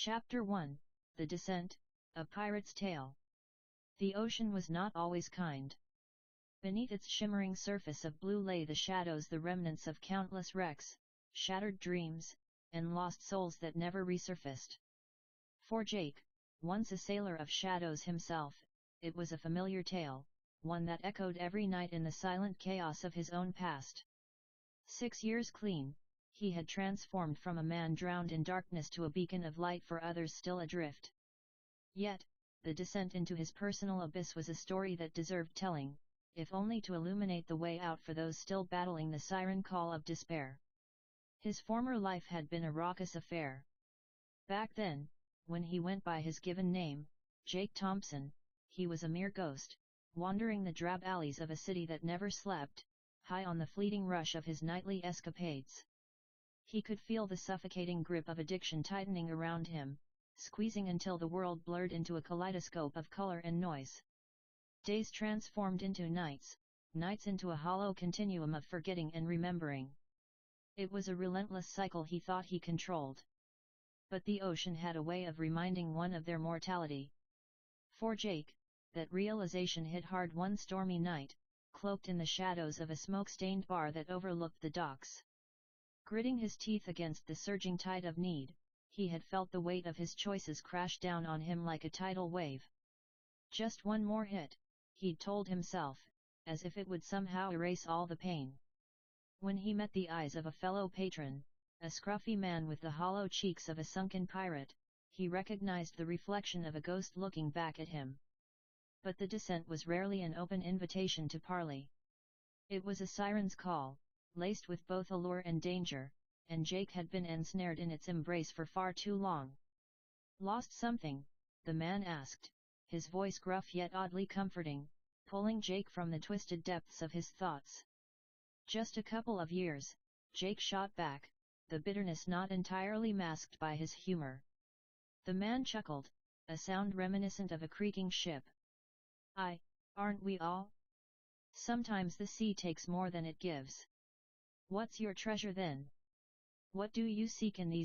Chapter 1, The Descent, A Pirate's Tale. The ocean was not always kind. Beneath its shimmering surface of blue lay the shadows, the remnants of countless wrecks, shattered dreams, and lost souls that never resurfaced. For Jake, once a sailor of shadows himself, it was a familiar tale, one that echoed every night in the silent chaos of his own past. 6 years clean, he had transformed from a man drowned in darkness to a beacon of light for others still adrift. Yet, the descent into his personal abyss was a story that deserved telling, if only to illuminate the way out for those still battling the siren call of despair. His former life had been a raucous affair. Back then, when he went by his given name, Jake Thompson, he was a mere ghost, wandering the drab alleys of a city that never slept, high on the fleeting rush of his nightly escapades. He could feel the suffocating grip of addiction tightening around him, squeezing until the world blurred into a kaleidoscope of color and noise. Days transformed into nights, nights into a hollow continuum of forgetting and remembering. It was a relentless cycle he thought he controlled. But the ocean had a way of reminding one of their mortality. For Jake, that realization hit hard one stormy night, cloaked in the shadows of a smoke-stained bar that overlooked the docks. Gritting his teeth against the surging tide of need, he had felt the weight of his choices crash down on him like a tidal wave. Just one more hit, he'd told himself, as if it would somehow erase all the pain. When he met the eyes of a fellow patron, a scruffy man with the hollow cheeks of a sunken pirate, he recognized the reflection of a ghost looking back at him. But the descent was rarely an open invitation to parley. It was a siren's call, laced with both allure and danger, and Jake had been ensnared in its embrace for far too long. Lost something? The man asked, his voice gruff yet oddly comforting, pulling Jake from the twisted depths of his thoughts. Just a couple of years, Jake shot back, the bitterness not entirely masked by his humor. The man chuckled, a sound reminiscent of a creaking ship. Aren't we all? Sometimes the sea takes more than it gives. What's your treasure then? What do you seek in these